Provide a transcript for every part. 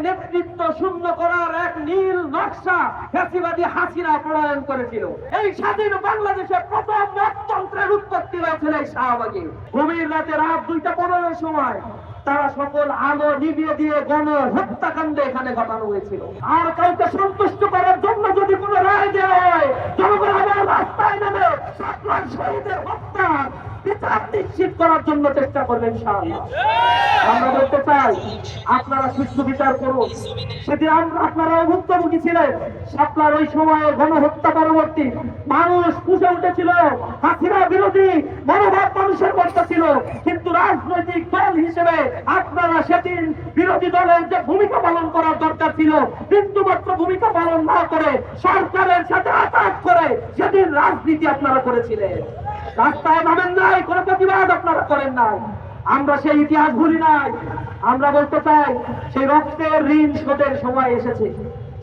নেতৃত্ব শূন্য করার এক নীল নকশা ফ্যাসিবাদী হাসিনা প্রণয়ন করেছিল। এই স্বাধীন বাংলাদেশে প্রথম মততন্ত্রের উৎপত্তি হয়েছিল এই শাহবাগে। গভীর রাতে রাত 2:15 সময় তারা সকল আলো নিভিয়ে দিয়ে গণ হত্যাকাণ্ড এখানে ঘটানো হয়েছিল। আর কাউকে সন্তুষ্ট করার জন্য যদি কোনো রায় দেওয়া হয়, জনগণ আবার রাস্তায় নেমে ছাত্র শহীদের হত্যা বিচার নিশ্চিত করার জন্য চেষ্টা করবেন ইনশাআল্লাহ। আমরা বলতে চাই, আপনারা সুষ্ঠু বিচার করুন। সেদিন আপনারা ভুক্তভোগী ছিলেন। আপনার ওই সময়ে গণহত্যা পরবর্তী মানুষ ফুসে উঠেছিল, হাসিনা বিরোধী মনোভাব মানুষের মধ্যে ছিল, কিন্তু রাজনৈতিক দল হিসেবে আপনারা সেদিন বিরোধী দলের যে ভূমিকা পালন করার দরকার ছিল, বিন্দুমাত্র ভূমিকা পালন না করে সরকারের সাথে আঘাত করে সেদিন রাজনীতি আপনারা করেছিলেন। রাস্তায় নামেন নাই, কোনো প্রতিবাদ আপনারা করেন নাই। আমরা সেই ইতিহাস ভুলি নাই। আমরা বলতে চাই, সেই রক্তের ঋণ শোধের সময় এসেছে।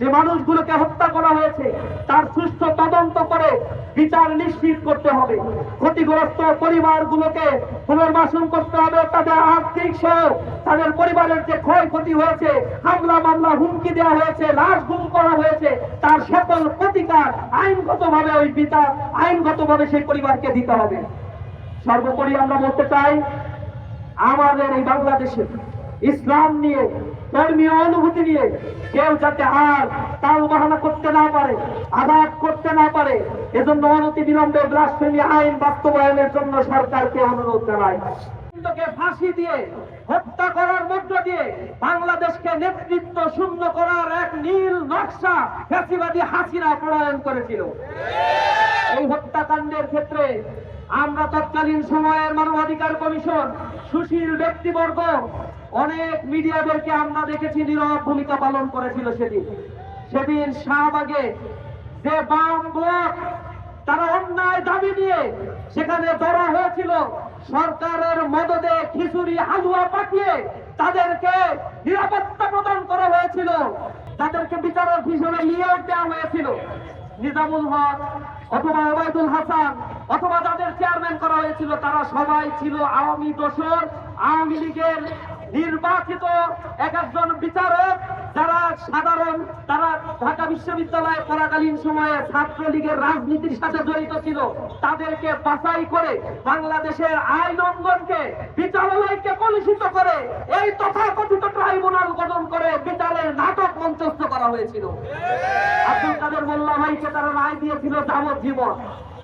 যে মানুষগুলোকে হত্যা করা হয়েছে তার সুষ্ঠু তদন্ত করে বিচার নিশ্চিত করতে হবে। ক্ষতিগ্রস্ত পরিবারগুলোকে পুনর্বাসন করতে হবে। তাদের আর্থিক সহ তাদের পরিবারের যে ক্ষয়ক্ষতি হয়েছে, হামলা মামলা হুমকি দেওয়া হয়েছে, লাশ গুম করা হয়েছে, তার সকল প্রতিকার আইনগতভাবে ওই বিচার আইনগতভাবে সেই পরিবারকে দিতে হবে। সর্বোপরি আমরা বলতে চাই, আমাদের এই বাংলাদেশে ইসলাম নিয়ে, ধর্মীয় অনুভূতি নিয়ে কেউ যাতে আর তাল বাহানা করতে না পারে, আঘাত করতে না পারে, এজন্য অনতি বিলম্বে ব্লাসফেমি আইন বাস্তবায়নের জন্য সরকারকে অনুরোধ জানাই। ফাঁসি দিয়ে হত্যা করার মধ্য দিয়ে বাংলাদেশকে নেতৃত্ব শূন্য করার এক নীল নকশা ফ্যাসিবাদী হাসিনা প্রণয়ন করেছিল। এই হত্যাকাণ্ডের ক্ষেত্রে আমরা তৎকালীন সময়ের মানবাধিকার কমিশন, সুশীল ব্যক্তিবর্গ, অনেক মিডিয়াদেরকে আমরা দেখেছি নীরব ভূমিকা পালন করেছিল। সেদিন শাহবাগে যে বাম ব্লক তারা অন্যায় দাবি নিয়ে সেখানে জড়ো হয়েছিল, সরকারের মদদে খিচুড়ি হালুয়া পাঠিয়ে তাদেরকে নিরাপত্তা প্রদান করা হয়েছিল, তাদেরকে বিচারক হিসেবে নিয়োগ দেওয়া হয়েছিল। নিজামুল হক অথবা ওবায়দুল হাসান অথবা যাদের চেয়ারম্যান করা হয়েছিল, তারা সবাই ছিল আওয়ামী দোসর, আওয়ামী লীগের নির্বাচিত একজন বিচারক, যারা সাধারণ, তারা ঢাকা বিশ্ববিদ্যালয়ে পড়াকালীন সময়ে ছাত্রলীগের রাজনীতির সাথে জড়িত ছিল। তাদেরকে বাছাই করে বাংলাদেশের আইন অঙ্গনকে, বিচারালয়কে কলুষিত করে এই তথাকথিত ট্রাইব্যুনাল গঠন করে বিচারের নাটক মঞ্চস্থ করা হয়েছিল। আব্দুল কাদের মোল্লা ভাইকে তারা রায় দিয়েছিল যাবজ্জীবন,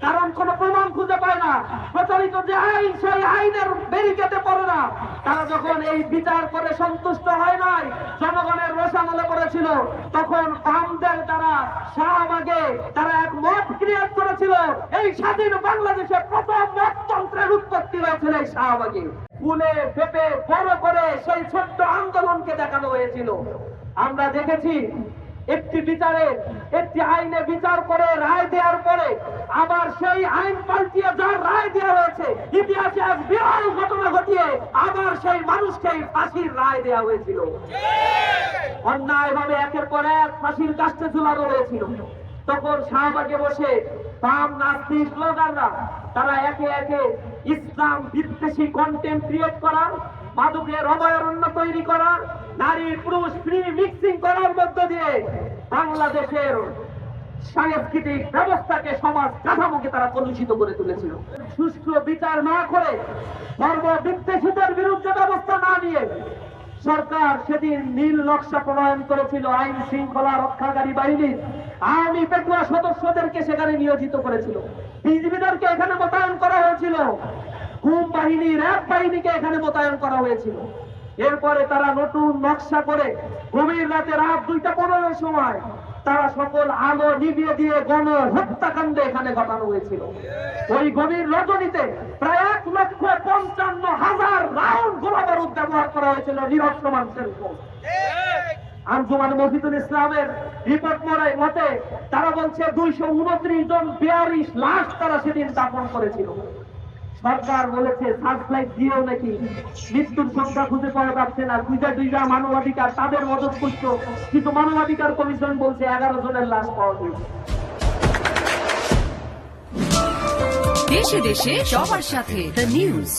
কারণ কোন প্রমাণ খুঁজে পায় না। প্রচলিত যে আইন, সেই আইনের ব্যারিকেডে পড়ে না। তারা যখন এই বিচার করে সন্তুষ্ট হয় নাই, জনগণের রোষানলে করেছিল, তখন বামদের তারা শাহবাগে তারা এক মত ক্রিয়েট করেছিল। এই স্বাধীন বাংলাদেশে প্রথম মততন্ত্রের উৎপত্তি হয়েছিল এই শাহবাগে। ফুলে ফেপে বড় করে সেই ছোট্ট আন্দোলনকে দেখানো হয়েছিল। আমরা দেখেছি একটি বিচারের, একটি আইনে বিচার করে রায় দেওয়ার পরে আবার সেই আইন পাল্টিয়ে যার রায় দেওয়া হয়েছে, ইতিহাসে এক বিরল ঘটনা ঘটিয়ে আবার সেই মানুষকে ফাঁসির রায় দেওয়া হয়েছিল। অন্যায়ভাবে একের পর এক ফাঁসির কাস্টে ঝুলানো হয়েছিল। তখন শাহবাগে বসে বাম নাস্তিক স্লোগানরা তারা একে একে ইসলাম বিদ্বেষী কন্টেন্ট ক্রিয়েট করা, মাদকের অভয়ারণ্য তৈরি করা, নারী পুরুষ ফ্রি মিক্সিং করার মধ্য দিয়ে বাংলাদেশের সাংস্কৃতিক ব্যবস্থাকে, সমাজ কাঠামোকে তারা কলুষিত করে তুলেছিল। সুষ্ঠু বিচার না করে, ধর্ম বিদ্বেষীদের বিরুদ্ধে ব্যবস্থা না নিয়ে সরকার সেদিন নীল নকশা প্রণয়ন করেছিল। আইন শৃঙ্খলা রক্ষাকারী বাহিনীর আওয়ামী পেটুয়া সদস্যদেরকে সেখানে নিয়োজিত করেছিল, বিজিবিদেরকে এখানে মোতায়েন করা হয়েছিল, ঘুম বাহিনী, র্যাব বাহিনীকে এখানে মোতায়েন করা হয়েছিল। এরপরে তারা নতুন নকশা করে গভীর রাতে রাত 2:15 সময় তারা সকল আলো নিভিয়ে দিয়ে গণ হত্যাকাণ্ড এখানে ঘটানো হয়েছিল। ওই গভীর রজনীতে প্রায় 1,55,000 রাউন্ড গোলাবারুদ ব্যবহার করা হয়েছিল নিরস্ত্র মানুষের উপর। আঞ্জুমান মফিদুল ইসলামের রিপোর্ট মতে তারা বলছে 229 জন 42 লাশ তারা সেদিন দাফন করেছিল। সরকার বলেছে সার্চলাইট দিয়েও নাকি মৃত্যুর সংখ্যা খুঁজে পাওয়া যাচ্ছে না। দুইটা মানবাধিকার তাদের মদত করছে, কিন্তু মানবাধিকার কমিশন বলছে 11 জনের লাশ পাওয়া গেছে। দেশে দেশে সবার সাথে দ্য নিউজ।